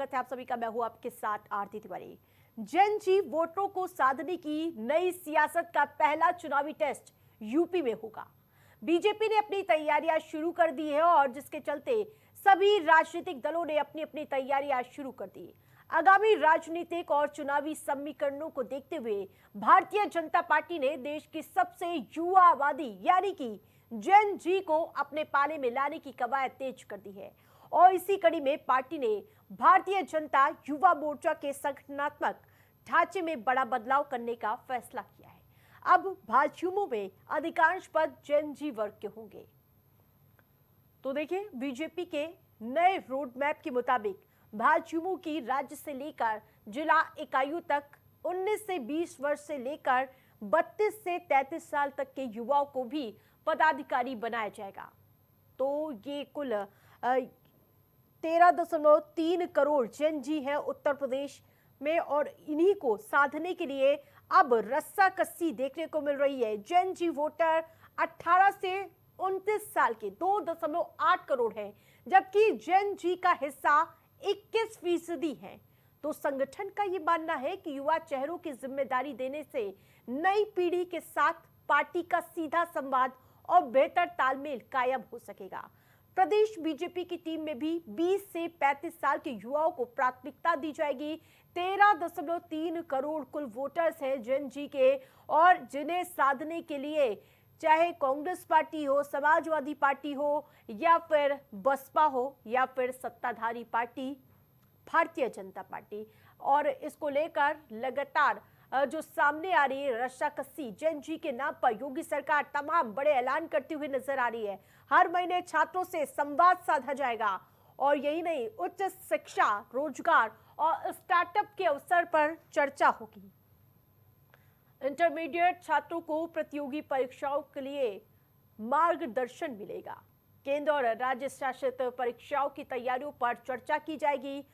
स्वागत है आप सभी का। मैं हूं आपके साथ आरती तिवारी। जेन जी वोटरों को साधने की नई सियासत का पहला चुनावी टेस्ट यूपी में होगा। बीजेपी ने अपनी तैयारियां शुरू कर दी है और जिसके चलते सभी राजनीतिक दलों ने अपनी अपनी तैयारियां शुरू कर दी। आगामी राजनीतिक और चुनावी समीकरणों को देखते हुए भारतीय जनता पार्टी ने देश की सबसे युवावादी यानी कि जेन जी को अपने पाले में लाने की कवायद तेज कर दी है और इसी कड़ी में पार्टी ने भारतीय जनता युवा मोर्चा के संगठनात्मक ढांचे में बड़ा बदलाव करने का फैसला किया है। अब भाजयुमो में अधिकांश पद जेन जी वर्ग के होंगे। तो देखिए, बीजेपी के नए रोड मैप के मुताबिक भाजयुमो की राज्य से लेकर जिला इकाइयों तक 19 से 20 वर्ष से लेकर 32 से 33 साल तक के युवाओं को भी पदाधिकारी बनाया जाएगा। तो ये कुल 13.3 करोड़ जेन जी है उत्तर प्रदेश में और इन्हीं को साधने के लिए अब रस्साकसी देखने को मिल रही है। जेन जी वोटर 18 से 29 साल के 2.8 करोड़ है, जबकि जेन जी का हिस्सा 21% है। तो संगठन का ये मानना है कि युवा चेहरों की जिम्मेदारी देने से नई पीढ़ी के साथ पार्टी का सीधा संवाद और बेहतर तालमेल कायम हो सकेगा। प्रदेश बीजेपी की टीम में भी 20 से 35 साल के युवाओं को प्राथमिकता दी जाएगी। 13.3 करोड़ कुल वोटर्स हैं जेन जी के और जिन्हें साधने के लिए चाहे कांग्रेस पार्टी हो, समाजवादी पार्टी हो या फिर बसपा हो या फिर सत्ताधारी पार्टी भारतीय जनता पार्टी, और इसको लेकर लगातार जो सामने आ रही है रस्साकसी जेन जी के नाम पर योगी सरकार तमाम बड़े ऐलान करती हुई नजर आ रही है। हर महीने छात्रों से संवाद साधा जाएगा और यही नहीं, उच्च शिक्षा, रोजगार और स्टार्टअप के अवसर पर चर्चा होगी। इंटरमीडिएट छात्रों को प्रतियोगी परीक्षाओं के लिए मार्गदर्शन मिलेगा। केंद्र और राज्य शासित परीक्षाओं की तैयारियों पर चर्चा की जाएगी।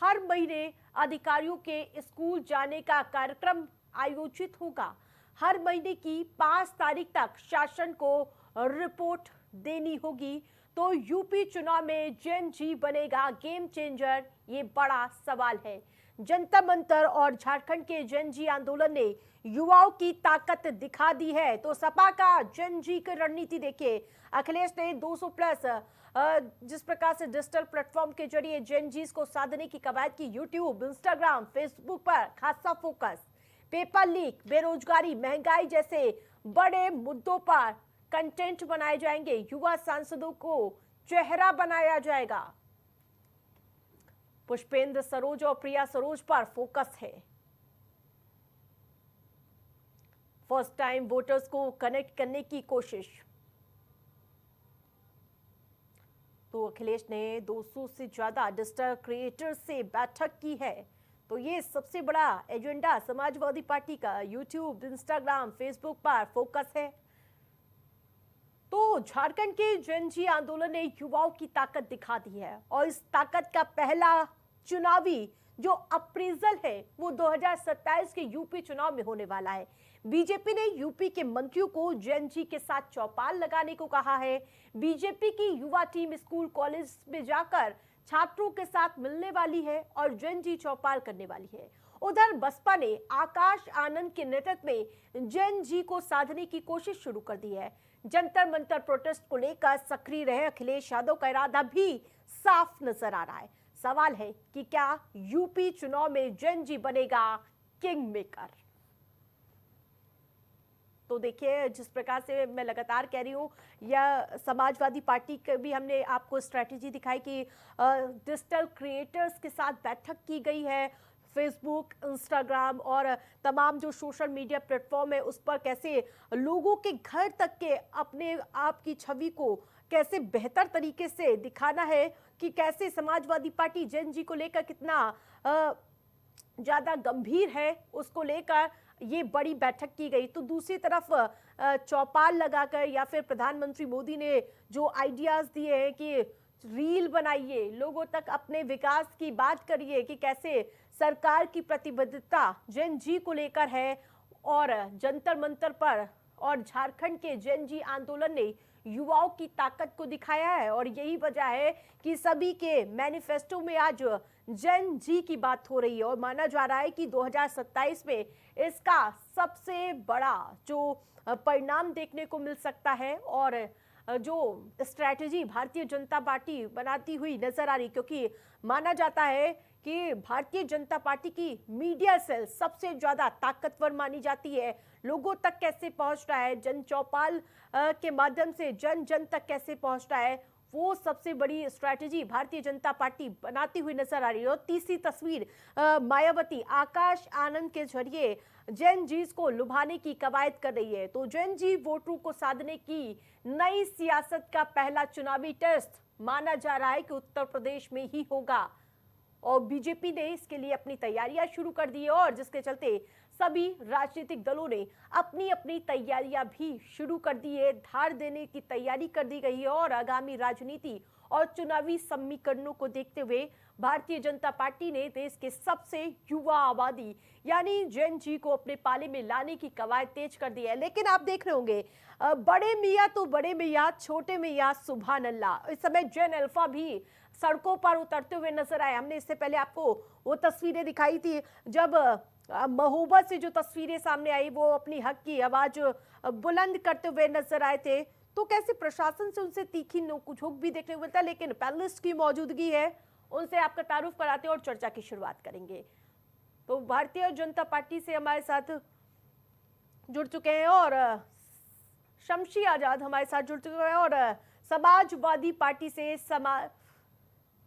हर महीने अधिकारियों के स्कूल जाने का कार्यक्रम आयोजित होगा। हर महीने की 5 तारीख तक शासन को रिपोर्ट देनी होगी। तो यूपी चुनाव में जेन जी बनेगा गेम चेंजर, ये बड़ा सवाल है। जंतर मंतर और झारखंड के जेन जी आंदोलन ने युवाओं की ताकत दिखा दी है। तो सपा का जेन जी की रणनीति देखिए। अखिलेश ने 200 प्लस जिस प्रकार से डिजिटल प्लेटफॉर्म के जरिए जेन जी को साधने की कवायद की, यूट्यूब, इंस्टाग्राम, फेसबुक पर खासा फोकस। पेपर लीक, बेरोजगारी, महंगाई जैसे बड़े मुद्दों पर कंटेंट बनाए जाएंगे। युवा सांसदों को चेहरा बनाया जाएगा। पुष्पेंद्र सरोज और प्रिया सरोज पर फोकस है। फर्स्ट टाइम वोटर्स को कनेक्ट करने की कोशिश। तो अखिलेश ने 200 से ज्यादा डिजिटल क्रिएटर से बैठक की है। तो ये सबसे बड़ा एजेंडा समाजवादी पार्टी का यूट्यूब, इंस्टाग्राम, फेसबुक पर फोकस है। तो झारखंड के जेन जी आंदोलन ने युवाओं की ताकत दिखा दी है और इस ताकत का पहला चुनावी जो अप्रेजल है वो 2027 के यूपी चुनाव में होने वाला है। बीजेपी ने यूपी के मंत्रियों को जेन जी के साथ चौपाल लगाने को कहा है। बीजेपी की युवा टीम स्कूल, कॉलेज में जाकर छात्रों के साथ मिलने वाली है और जेन जी चौपाल करने वाली है। उधर बसपा ने आकाश आनंद के नेतृत्व में जेन जी को साधने की कोशिश शुरू कर दी है। जंतर मंतर प्रोटेस्ट को लेकर सक्रिय रहे अखिलेश यादव का इरादा भी साफ नजर आ रहा है। सवाल है कि क्या यूपी चुनाव में जेन जी बनेगा किंग मेकर। तो देखिए, जिस प्रकार से मैं लगातार कह रही हूँ, या समाजवादी पार्टी के भी हमने आपको स्ट्रैटेजी दिखाई कि डिजिटल क्रिएटर्स के साथ बैठक की गई है। फेसबुक, इंस्टाग्राम और तमाम जो सोशल मीडिया प्लेटफॉर्म है उस पर कैसे लोगों के घर तक के अपने आप की छवि को कैसे बेहतर तरीके से दिखाना है, कि कैसे समाजवादी पार्टी जेन जी को लेकर कितना ज़्यादा गंभीर है, उसको लेकर ये बड़ी बैठक की गई। तो दूसरी तरफ चौपाल लगाकर या फिर प्रधानमंत्री मोदी ने जो आइडियाज़ दिए हैं कि रील बनाइए, लोगों तक अपने विकास की बात करिए कि कैसे सरकार की प्रतिबद्धता जेन जी को लेकर है, और जंतर मंतर पर और झारखंड के जेन जी आंदोलन ने युवाओं की ताकत को दिखाया है। और यही वजह है कि सभी के मैनिफेस्टो में आज जेन जी की बात हो रही है और माना जा रहा है कि 2027 में इसका सबसे बड़ा जो परिणाम देखने को मिल सकता है और जो स्ट्रैटेजी भारतीय जनता पार्टी बनाती हुई नजर आ रही, क्योंकि माना जाता है कि भारतीय जनता पार्टी की मीडिया सेल सबसे ज्यादा ताकतवर मानी जाती है। लोगों तक कैसे पहुंच रहा है, जन चौपाल के माध्यम से जन जन तक कैसे पहुंच रहा है, वो सबसे बड़ी स्ट्रैटेजी भारतीय जनता पार्टी बनाती हुई नजर आ रही है। और तीसरी तस्वीर, मायावती आकाश आनंद के जरिए जैन जीज को लुभाने की कवायद कर रही है। तो जैन जी वोटरों को साधने की नई सियासत का पहला चुनावी टेस्ट माना जा रहा है कि उत्तर प्रदेश में ही होगा और बीजेपी ने इसके लिए अपनी तैयारियां शुरू कर दी है और जिसके चलते सभी राजनीतिक दलों ने अपनी अपनी तैयारियां भी शुरू कर दी है। धार देने की तैयारी कर दी गई है और आगामी राजनीति और चुनावी समीकरणों को देखते हुए भारतीय जनता पार्टी ने देश के सबसे युवा आबादी यानी जेन जी को अपने पाले में लाने की कवायद तेज कर दी है। लेकिन आप देख रहे होंगे बड़े मियाँ तो बड़े मियाँ, छोटे मियाँ सुभान अल्लाह, इस समय जेन अल्फा भी सड़कों पर उतरते हुए नजर आए। हमने इससे पहले आपको वो तस्वीरें दिखाई थी जब महोबा से जो तस्वीरें सामने आई, वो अपनी हक की आवाज बुलंद करते हुए नजर आए थे। तो कैसे प्रशासन से उनसे तीखी नोक-झोंक भी देखने को मिलता है, लेकिन पैनलिस्ट की मौजूदगी है, उनसे आपका तारुफ कराते हैं और चर्चा की शुरुआत करेंगे। तो भारतीय जनता पार्टी से हमारे साथ जुड़ चुके हैं और शमशी आजाद हमारे साथ जुड़ चुके हैं और समाजवादी पार्टी से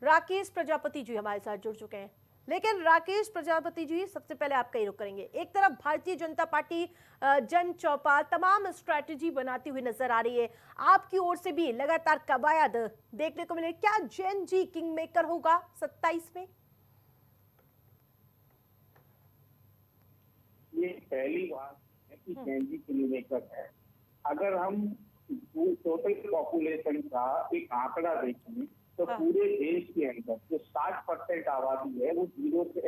राकेश प्रजापति जी हमारे साथ जुड़ चुके हैं। लेकिन राकेश प्रजापति जी, सबसे पहले आपका ही रुख करेंगे। एक तरफ भारतीय जनता पार्टी जन चौपाल तमाम स्ट्रैटेजी बनाती हुई नजर आ रही है, आपकी ओर से भी लगातार कवायद देखने को मिले। क्या जेन जी किंग मेकर होगा 27 में? ये पहली बात है कि जेन जी किंग मेकर है। अगर हम टोटल पॉपुलेशन का एक आंकड़ा देखें तो पूरे देश के अंदर जो 60% आबादी है वो 0 से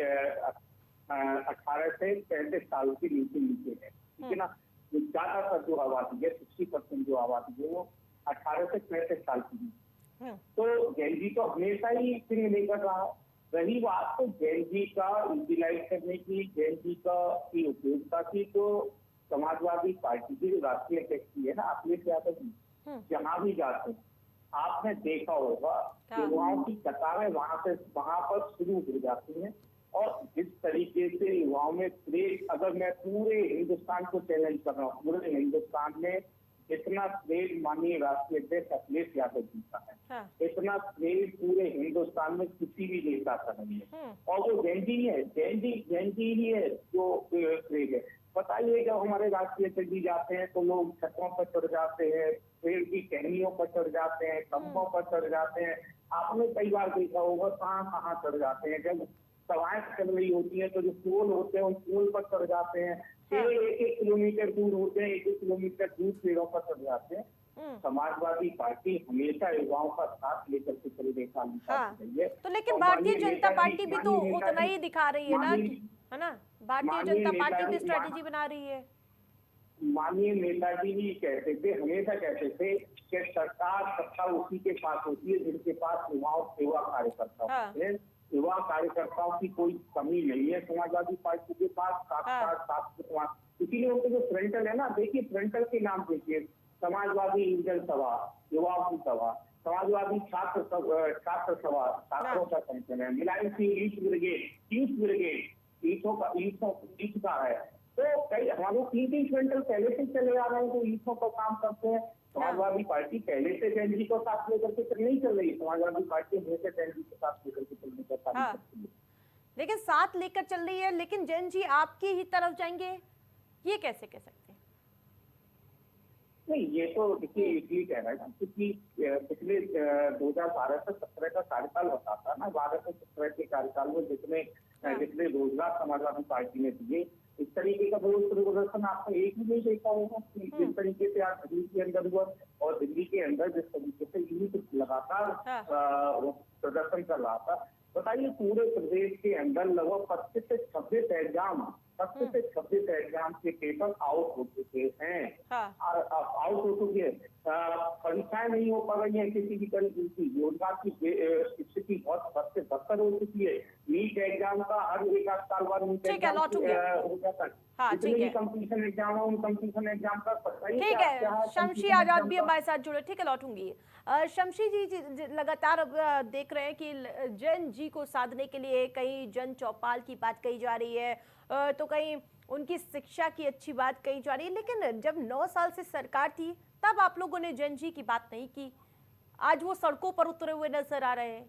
18 से 35 साल के नीचे है, ठीक है ना। जो ज्यादातर जो आबादी है 60% जो आबादी है वो 18 से 35 साल की नीचे। तो जेन जी तो हमेशा ही किंग मेकर रहा। रही बात तो जेन जी का यूटिलाइज करने की, जेन जी का की उपयोगिता की, तो समाजवादी पार्टी की जो राष्ट्रीय अध्यक्ष है ना अखिलेश यादव जी, जहां भी जाते हैं आपने देखा होगा युवाओं की कतारें वहां पर शुरू हो जाती हैं। और जिस तरीके से युवाओं में क्रेज, अगर मैं पूरे हिंदुस्तान को चैलेंज कर रहा हूँ, पूरे हिंदुस्तान में इतना क्रेज माननीय राष्ट्रीय अध्यक्ष अखिलेश यादव जी का है, इतना क्रेज पूरे हिंदुस्तान में किसी भी नेता का नहीं है। और वो जेन जी है, जेन जी ही है जो क्रेज है। बताइए जब हमारे राष्ट्रीय अध्यक्ष जी जाते हैं तो लोग छतों पर चढ़ जाते हैं, पेड़ की टहनियों पर चढ़ जाते हैं, खंभों पर चढ़ जाते हैं। आपने कई बार देखा होगा कहाँ कहाँ चढ़ जाते हैं। जब सभाएं चल रही होती हैं तो जो पोल होते हैं उन पोल पर चढ़ जाते हैं। पेड़ 1-1 किलोमीटर दूर होते हैं, 1-1 किलोमीटर दूर पेड़ों पर चढ़ जाते हैं। समाजवादी पार्टी हमेशा युवाओं का साथ लेकर के चलने का रही है। तो लेकिन भारतीय जनता पार्टी भी तो उतना ही दिखा रही है ना, है ना? भारतीय जनता पार्टी भी स्ट्रेटेजी बना रही है। माननीय नेताजी भी कहते थे, हमेशा कहते थे कि सरकार सत्ता उसी के पास होती है जिनके पास युवा कार्यकर्ता होते हैं। युवा कार्यकर्ताओं की कोई कमी नहीं है समाजवादी पार्टी के पास। इसीलिए उनके जो फ्रंटल है ना, देखिए फ्रंटल के नाम देखिए, समाजवादी युवजन सभा, युवाओं की सभा, समाजवादी छात्र सभा, छात्रों का संगठन है, मुलायम सिंह यूथ ब्रिगेड ईथ का है। तो कई हमारे 3 फ्रंटल पहले से चले आ रहे हैं जो ईथों पर काम करते हैं। समाजवादी पार्टी पहले से जेन जी को साथ लेकर के नहीं चल रही है, समाजवादी पार्टी हमेशा जेन जी को साथ लेकर के चलने का कार्य करती है। लेकिन साथ लेकर चल रही है, लेकिन जेन जी आपकी ही तरफ जाएंगे, ये कैसे कह सकते हैं? नहीं, ये तो देखिए इसलिए कह रहा है क्योंकि पिछले 2012 से 17 का कार्यकाल होता था ना, 12 से 17 के कार्यकाल में जितने रोजगार समाजवादी पार्टी ने दिए, इस तरीके का प्रदर्शन आपने एक भी नहीं देखा होगा। जिस तरीके से आज दिल्ली के अंदर हुआ और दिल्ली के अंदर जिस तरीके से यूथ लगातार प्रदर्शन कर रहा था, बताइए पूरे प्रदेश के अंदर लगभग 25 से 26 एग्जाम 25 से 26 एग्जाम के पेपर आउट हो चुके हैं। हाँ। आउट हो चुके हैं, परीक्षाएं नहीं हो पा रही है किसी भी तरीके की, रोजगार की स्थिति बहुत बद से बदतर हो चुकी है। नीट एग्जाम का हर एक आध साल बाद नीट ठीक है, एग्जाम लौटूंगे। हो जाता है। हाँ, जितने ठीक भी है। कंपटीशन एग्जाम है, उन कंपटीशन एग्जाम का पता ही ठीक है, शमशी competition आजाद exam भी का। हमारे साथ जुड़े। ठीक है, लौटूंगी। शमशी जी लगातार अब देख रहे हैं कि जैन जी को साधने के लिए कहीं जन चौपाल की बात कही जा रही है, तो कहीं उनकी शिक्षा की अच्छी बात कही जा रही है, लेकिन जब 9 साल से सरकार थी तब आप लोगों ने जैन जी की बात नहीं की। आज वो सड़कों पर उतरे हुए नजर आ रहे हैं।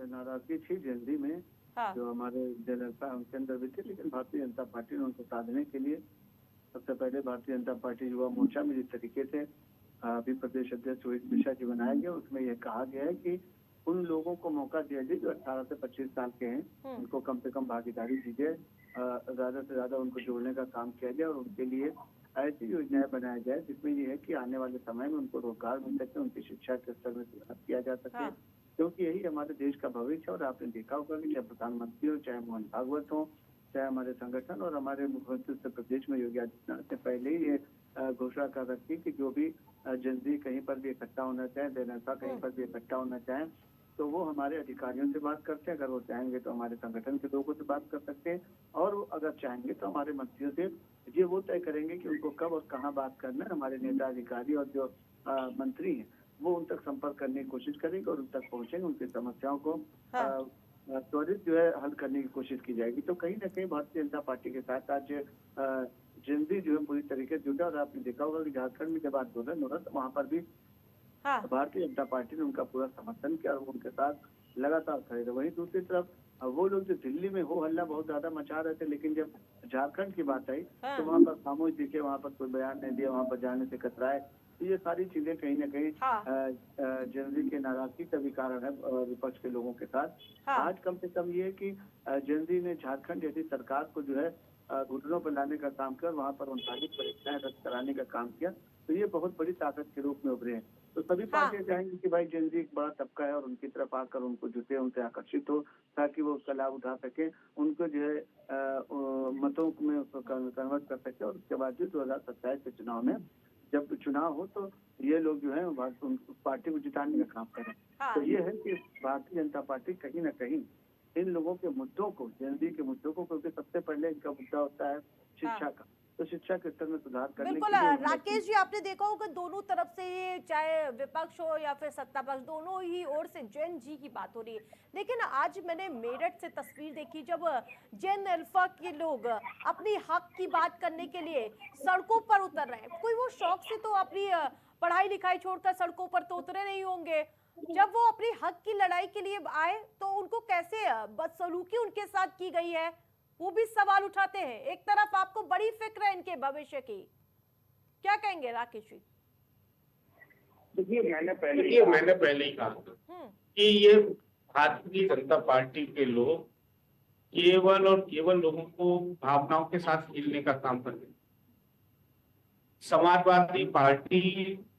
नाराजगी थी जल्दी में, हाँ। जो हमारे जनता उनके अंदर भी थी, लेकिन भारतीय जनता पार्टी ने उनको साधने के लिए सबसे पहले भारतीय जनता पार्टी युवा मोर्चा में जिस तरीके से अभी प्रदेश अध्यक्ष रोहित मिश्रा जी बनाया गया, उसमें यह कहा गया है कि उन लोगों को मौका दिया जाए जो 18 से 25 साल के हैं, उनको कम से कम भागीदारी दी जाए, ज्यादा से ज्यादा उनको जोड़ने का काम किया जाए और उनके लिए ऐसी योजनाएं बनाया जाए जिसमें यह है कि आने वाले समय में उनको रोजगार मिल सके, उनकी शिक्षा के स्तर में सुधार किया जा सके। हाँ। क्योंकि यही हमारे देश का भविष्य है। और आपने देखा होगा कि चाहे प्रधानमंत्री हो, चाहे मोहन भागवत हो, चाहे हमारे संगठन और हमारे मुख्यमंत्री उत्तर प्रदेश में योगी आदित्यनाथ ने पहले ही ये घोषणा कर रखी कि जो भी जनजी कहीं पर भी इकट्ठा होना चाहे, जनता कहीं पर भी इकट्ठा होना चाहे, तो वो हमारे अधिकारियों से बात करते हैं। अगर वो चाहेंगे तो हमारे संगठन के लोगों से बात कर सकते हैं, और अगर चाहेंगे तो हमारे मंत्रियों से ये वो तय करेंगे कि उनको कब और कहाँ बात करना है। हमारे नेता अधिकारी और जो मंत्री हैं वो उन तक संपर्क करने की कोशिश करेंगे और उन तक पहुंचेंगे, उनकी समस्याओं को त्वरित जो है हल करने की कोशिश की जाएगी। तो कहीं ना कहीं भारतीय जनता पार्टी के साथ आज जनजी जो है पूरी तरीके से जुटा। और आपने देखा होगा कि झारखंड में जब आंदोलन हो रहा था वहाँ पर भी भारतीय जनता पार्टी ने उनका पूरा समर्थन किया और उनके साथ लगातार खड़े रहे। वहीं दूसरी तरफ वो लोग जो दिल्ली में हो हल्ला बहुत ज्यादा मचा रहे थे, लेकिन जब झारखंड की बात आई तो वहाँ पर खामोश दिखे, वहाँ पर कोई बयान नहीं दिया, वहाँ पर जाने से कतराए। तो ये सारी चीजें कहीं ना कहीं जनजी के नाराजगी का भी कारण है विपक्ष के लोगों के साथ। आज कम से कम ये है कि जनजी ने झारखंड जैसी सरकार को जो है घुटनों पर लाने का काम किया, वहाँ पर 39 परीक्षाएं रद्द कराने का काम किया। तो ये बहुत बड़ी ताकत के रूप में उभरे हैं। तो सभी पार्टियां चाहेंगी कि भाई जनजी एक बड़ा तबका है और उनकी तरफ आकर उनको जुटे, उनसे आकर्षित हो, ताकि वो उसका लाभ उठा सके, उनको जो है मतों में उसको कन्वर्ट कर सके। और उसके बाद जो 2027 के चुनाव में जब चुनाव हो तो ये लोग जो है उस पार्टी को जिताने का काम करें। तो ये है कि भारतीय जनता पार्टी कहीं ना कहीं इन लोगों के मुद्दों को, जनजी के मुद्दों को, क्योंकि सबसे पहले इनका मुद्दा होता है शिक्षा का, तो शिक्षा के स्तर में सुधार करने बिल्कुल। राकेश जी, आपने देखा होगा दोनों तरफ से, चाहे विपक्ष हो या फिर सत्ता पक्ष, दोनों ही ओर से जैन जी की बात हो रही है। लेकिन आज मैंने मेरठ से तस्वीर देखी जब जैन अल्फा के लोग अपनी हक की बात करने के लिए सड़कों पर उतर रहे हैं। कोई वो शौक से तो अपनी पढ़ाई लिखाई छोड़कर सड़कों पर तो उतरे नहीं होंगे। जब वो अपनी हक की लड़ाई के लिए आए तो उनको कैसे बदसलूकी उनके साथ की गई है, वो भी सवाल उठाते हैं। एक तरफ आपको बड़ी फिक्र है इनके भविष्य की, क्या कहेंगे राकेश जी? देखिए, मैंने पहले ही कहा कि ये भारतीय जनता पार्टी के लोग केवल और केवल लोगों को भावनाओं के साथ खेलने का काम करते हैं। समाजवादी पार्टी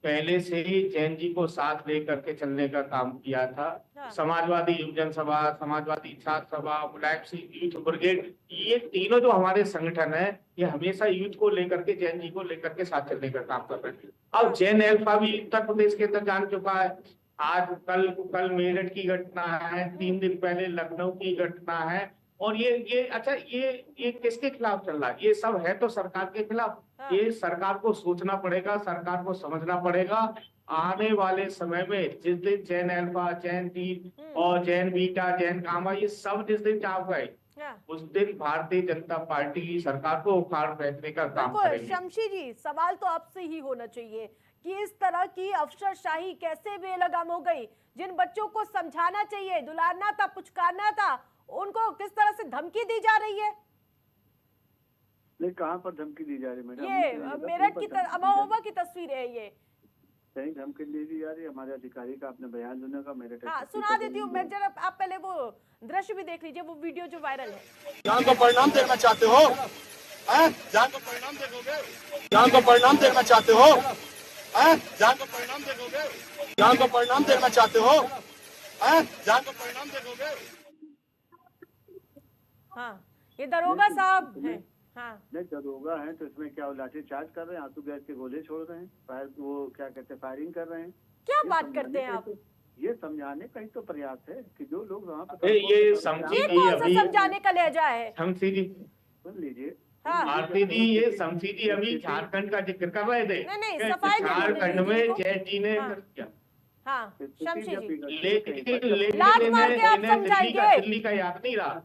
पहले से ही जैन जी को साथ लेकर के चलने का काम किया था। समाजवादी युव जनसभा, समाजवादी छात्र सभा, मुलायम सिंह यूथ ब्रिगेड, ये तीनों जो हमारे संगठन है, ये हमेशा यूथ को लेकर के, जैन जी को लेकर के साथ चलने का काम कर रहे हैं। अब जैन अल्फा भी उत्तर प्रदेश के अंदर जान चुका है। आज कल मेरठ की घटना है, 3 दिन पहले लखनऊ की घटना है। और ये किसके खिलाफ चल रहा है? ये सब है तो सरकार के खिलाफ। ये सरकार को सोचना पड़ेगा, सरकार को समझना पड़ेगा। आने वाले समय में जिस दिन जैन अल्फा, जैन डी और जैन बीटा, जैन गामा, ये सब जिस दिन चाप गए, उस दिन भारतीय जनता पार्टी सरकार को उखाड़ फेंकने का काम करेगी। शमशी जी, सवाल तो आपसे ही होना चाहिए कि इस तरह की अफसरशाही कैसे बेलगाम हो गई? जिन बच्चों को समझाना चाहिए, दुलारना था, पुचकारना था, उनको किस तरह से धमकी दी जा रही है? नहीं, कहाँ पर धमकी दी जा रही है मैडम? ये मेरठ की अमहोबा की तस्वीर है। ये सही धमकी दी जा रही है। हमारे अधिकारी का आपने बयान सुना का मेरठ? हाँ, सुना देती हूँ मैं, जरा आप पहले वो दृश्य भी देख लीजिए, वो वीडियो जो वायरल है। जान को परिणाम देखना चाहते हो? जान को परिणाम देखोगे? जान को परिणाम देखना चाहते हो? जान को परिणाम देखोगे? जान को परिणाम देखना चाहते हो? जान को परिणाम देखोगे? हाँ, ये दरोगा साहब हैं। हाँ, नहीं दरोगा है तो इसमें क्या वो लाठी चार्ज कर रहे हैं, आंसू गैस के गोले छोड़ रहे हैं, फायर वो क्या कहते हैं फायरिंग कर रहे हैं। क्या ये बात समझाने करते हैं का ही आप? ये समझाने का ही तो प्रयास है कि जो लोग वहाँ पर ये समझी ये नहीं कौन सा अभी समझाने का लहजा है? शमसी जी, सुन लीजिए। हाँ। आरती जी, ये शमसी जी अभी झारखंड का जिक्र कर रहे थे नहीं, कि सफाई दे दीजिए झारखंड दीदी में को। जैन जी ने हाँ। किया। हाँ, शमशी जी, लेकिन लात मार के आप इन्हें समझाएंगे। दिल्ली का याद नहीं रहा।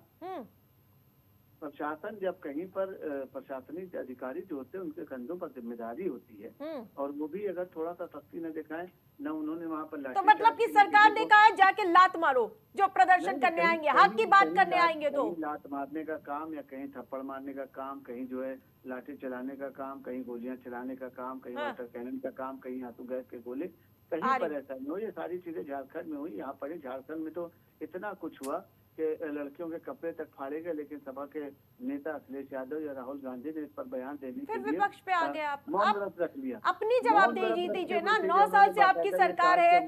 प्रशासन जब कहीं पर प्रशासनिक अधिकारी जो होते हैं उनके कंधों पर जिम्मेदारी होती है और वो भी अगर थोड़ा सा सख्ती न दिखाएं, न उन्होंने वहाँ पर तो मतलब कि सरकार ने कहा है जाके लात मारो जो प्रदर्शन करने आएंगे, हक की बात करने आएंगे तो लात मारने का काम या कहीं थप्पड़ मारने का काम, कहीं जो है लाठी चलाने का काम, कहीं गोलियां चलाने का काम, कहीं वाटर कैनन का काम, कहीं आंसू गैस के गोले, कहीं पर ऐसा नहीं हो। ये सारी चीजें झारखंड में हुई, यहाँ पर झारखंड में तो इतना कुछ हुआ कि लड़कियों के कपड़े तक फाड़े गए, लेकिन सभा के नेता अखिलेश यादव या राहुल गांधी ने इस पर बयान देने फिर के लिए विपक्ष पे आ गए आप मौन व्रत रख लिया। अपनी जवाबदेही दीजिए ना। 9 साल से आपकी सरकार है,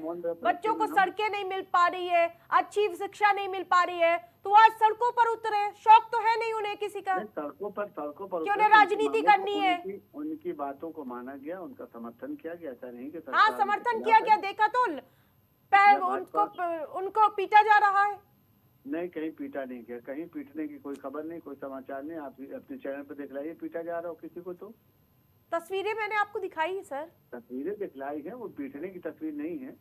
बच्चों को सड़कें नहीं मिल पा रही है, अच्छी शिक्षा नहीं मिल पा रही है, तो आज सड़कों पर उतरे। शौक तो है नहीं उन्हें किसी का, सड़कों पर क्यों उन्हें राजनीति करनी है? उनकी बातों को माना गया, उनका समर्थन किया गया, ऐसा नहीं कि हाँ समर्थन किया गया। देखा तो पैर उनको पीटा जा रहा है। नहीं, कहीं पीटा नहीं गया, कहीं पीटने की कोई खबर नहीं, कोई समाचार नहीं। आप अपने चैनल पर दिखलाइए पीटा जा रहा हो किसी को तो। तस्वीरें मैंने आपको दिखाई है सर, तस्वीरें दिखलाई है, वो पीटने की तस्वीर नहीं है।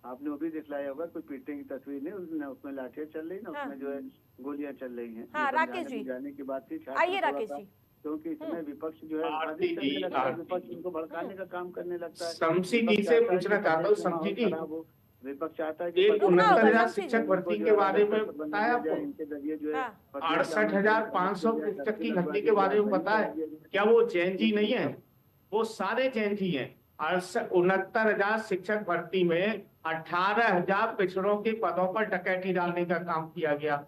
आपने वो भी दिखलाया होगा, कोई पीटने की तस्वीर नहीं, उसमें लाठियां चल रही ना, उसमें जो है गोलियां चल रही हैं। हाँ, राकेश जी जाने की बात थी, आइए राकेश जी, क्योंकि इसमें विपक्ष जो है विपक्ष उनको भड़काने का काम करने लगता है। शमसी जी से पूछना चाहता हूँ, शमसी जी, विपक्ष चाहता है कि 69,000 शिक्षक भर्ती के बारे में बताया आपको? इनके जरिए जो है 68,500 शिक्षक की भर्ती के बारे में पता है क्या? वो जैन जी नहीं है, वो सारे जैन जी हैं। 69,000 शिक्षक भर्ती में 18,000 पिछड़ों के पदों पर डकैती डालने का काम किया गया।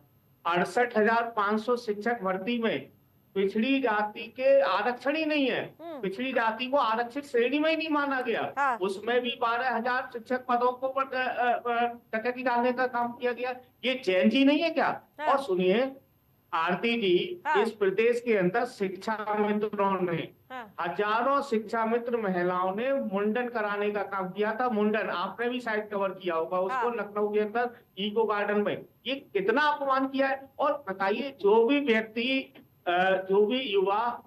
68,500 शिक्षक भर्ती में पिछड़ी जाति के आरक्षण ही नहीं है, पिछड़ी जाति को आरक्षित श्रेणी में ही नहीं माना गया। हाँ। उसमें भी 12,000 शिक्षक पदों को पर डकैती डालने का काम किया गया। ये जैन जी नहीं है क्या? हाँ। और सुनिए आरती जी, हाँ। इस प्रदेश के अंदर शिक्षा मित्रों ने हजारों शिक्षा मित्र महिलाओं ने मुंडन कराने का काम किया था। मुंडन आपने भी शायद कवर किया होगा उसको, लखनऊ के अंदर इको गार्डन में। ये कितना अपमान किया है। और बताइए, जो भी व्यक्ति जो भी युवा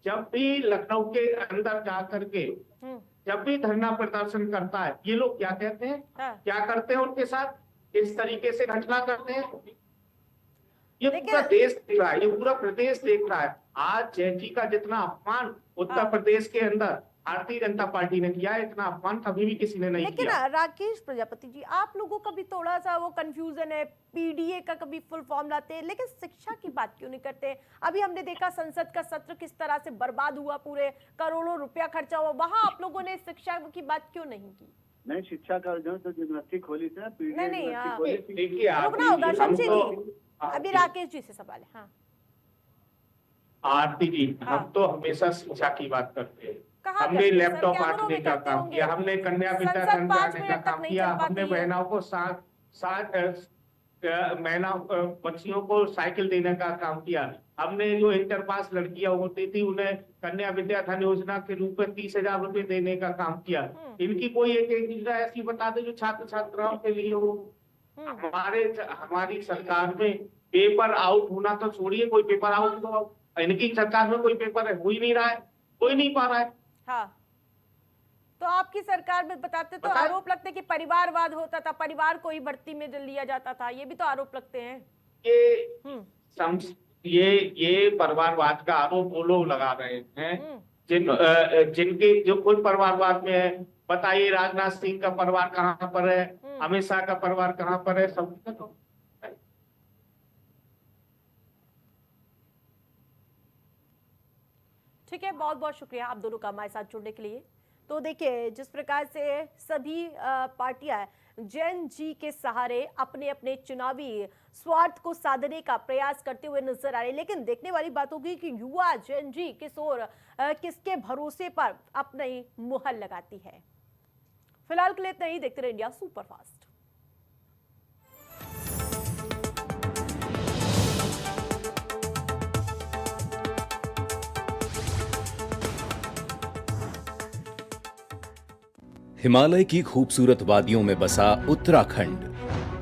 जब भी लखनऊ के अंदर जाकर के जब भी धरना प्रदर्शन करता है, ये लोग क्या कहते हैं, क्या करते हैं उनके साथ? इस तरीके से घटना करते हैं। ये पूरा देश देख रहा है, ये पूरा प्रदेश देख रहा है। आज जैन जी का जितना अपमान उत्तर प्रदेश के अंदर भारतीय जनता पार्टी ने किया है, इतना अपमान कभी भी किसी ने नहीं लेकिन किया। राकेश प्रजापति जी, आप लोगों का भी थोड़ा सा वो कंफ्यूजन है, पीडीए का कभी फुल फॉर्म लाते हैं लेकिन शिक्षा की बात क्यों नहीं करते? अभी हमने देखा संसद का सत्र किस तरह से बर्बाद हुआ, पूरे करोड़ों रुपया खर्चा हुआ, वहां आप लोगों ने शिक्षा की बात क्यों नहीं की? नहीं, शिक्षा का जो यूनिवर्सिटी खोली थी ना, देखिए रुकना होगा शमशी जी, अभी राकेश जी से सवाल है। हाँ आरती जी, हम तो हमेशा शिक्षा की बात करते हैं। हमने लैपटॉप बांटने का काम किया, हमने कन्या विद्याधन बनाने का काम किया, हमने बहनों को बच्चियों को साइकिल देने का काम किया। हमने जो इंटर पास लड़कियां होती थी उन्हें कन्या विद्याधन योजना के रूप में 30,000 रुपए देने का काम किया। इनकी कोई एक योजना ऐसी बता दे जो छात्र छात्राओं के लिए हो। हमारी सरकार में पेपर आउट होना तो छोड़िए, कोई पेपर आउट तो इनकी सरकार में कोई पेपर हो ही नहीं रहा है, कोई नहीं पा रहा है। हाँ, तो आपकी सरकार में बताते तो आरोप लगते कि परिवारवाद होता था, परिवार को ही भर्ती में लिया जाता था, ये भी तो आरोप लगते हैं। ये परिवारवाद का आरोप वो लोग लगा रहे हैं जिनके जो खुद परिवारवाद में है। बताइए, राजनाथ सिंह का परिवार कहाँ पर है, अमित शाह का परिवार कहाँ पर है, सब तो ठीक है। बहुत बहुत शुक्रिया आप दोनों का हमारे साथ जुड़ने के लिए। तो देखिए, जिस प्रकार से सभी पार्टियां जैन जी के सहारे अपने अपने चुनावी स्वार्थ को साधने का प्रयास करते हुए नजर आ रहे, लेकिन देखने वाली बात होगी कि युवा जैन जी किस ओर किसके भरोसे पर अपनी मुहर लगाती है। फिलहाल के लिए इतना ही। देखते रहिए इंडिया सुपरफास्ट। हिमालय की खूबसूरत वादियों में बसा उत्तराखंड,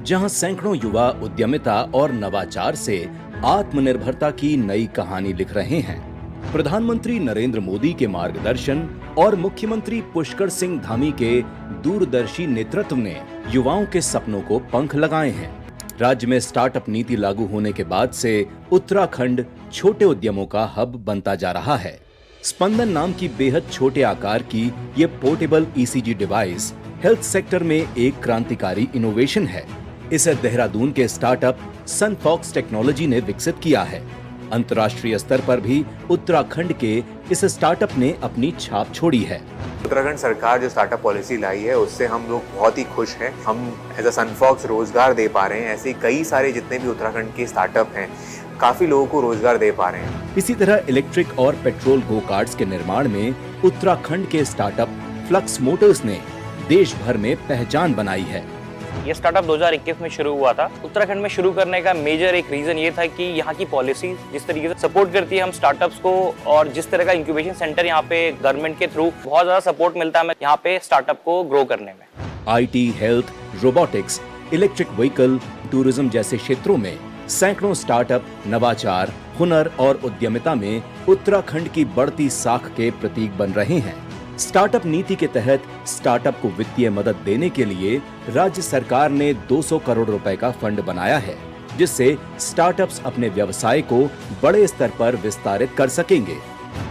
जहां सैकड़ों युवा उद्यमिता और नवाचार से आत्मनिर्भरता की नई कहानी लिख रहे हैं। प्रधानमंत्री नरेंद्र मोदी के मार्गदर्शन और मुख्यमंत्री पुष्कर सिंह धामी के दूरदर्शी नेतृत्व ने युवाओं के सपनों को पंख लगाए हैं। राज्य में स्टार्टअप नीति लागू होने के बाद से उत्तराखंड छोटे उद्यमों का हब बनता जा रहा है। स्पंदन नाम की बेहद छोटे आकार की ये portable ECG device health sector में एक क्रांतिकारी इनोवेशन है। इसे देहरादून के स्टार्टअप सनफॉक्स टेक्नोलॉजी ने विकसित किया है। अंतर्राष्ट्रीय स्तर पर भी उत्तराखंड के इस स्टार्टअप ने अपनी छाप छोड़ी है। उत्तराखंड सरकार जो स्टार्टअप पॉलिसी लाई है उससे हम लोग बहुत ही खुश हैं। हम एज अ सनफॉक्स रोजगार दे पा रहे हैं। ऐसे कई सारे जितने भी उत्तराखंड के स्टार्टअप हैं काफी लोगों को रोजगार दे पा रहे हैं। इसी तरह इलेक्ट्रिक और पेट्रोल गो कार्ट्स के निर्माण में उत्तराखंड के स्टार्टअप फ्लक्स मोटर्स ने देश भर में पहचान बनाई है। ये स्टार्टअप 2021 में शुरू हुआ था। उत्तराखंड में शुरू करने का मेजर एक रीजन ये था कि यहाँ की पॉलिसी जिस तरीके से सपोर्ट करती है हम स्टार्टअप्स को, और जिस तरह का इंक्यूबेशन सेंटर यहाँ पे गवर्नमेंट के थ्रू बहुत ज्यादा सपोर्ट मिलता है हमें यहाँ पे स्टार्टअप को ग्रो करने में। IT, health, robotics, electric vehicle, tourism जैसे क्षेत्रों में सैकड़ों स्टार्टअप नवाचार, हुनर और उद्यमिता में उत्तराखंड की बढ़ती साख के प्रतीक बन रहे हैं। स्टार्टअप नीति के तहत स्टार्टअप को वित्तीय मदद देने के लिए राज्य सरकार ने 200 करोड़ रुपए का फंड बनाया है, जिससे स्टार्टअप्स अपने व्यवसाय को बड़े स्तर पर विस्तारित कर सकेंगे।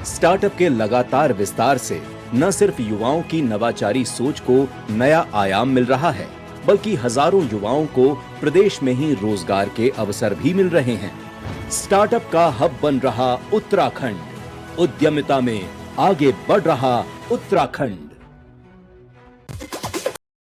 स्टार्टअप के लगातार विस्तार से न सिर्फ युवाओं की नवाचारी सोच को नया आयाम मिल रहा है, बल्कि हजारों युवाओं को प्रदेश में ही रोजगार के अवसर भी मिल रहे हैं। स्टार्टअप का हब बन रहा उत्तराखंड, उद्यमिता में आगे बढ़ रहा उत्तराखंड।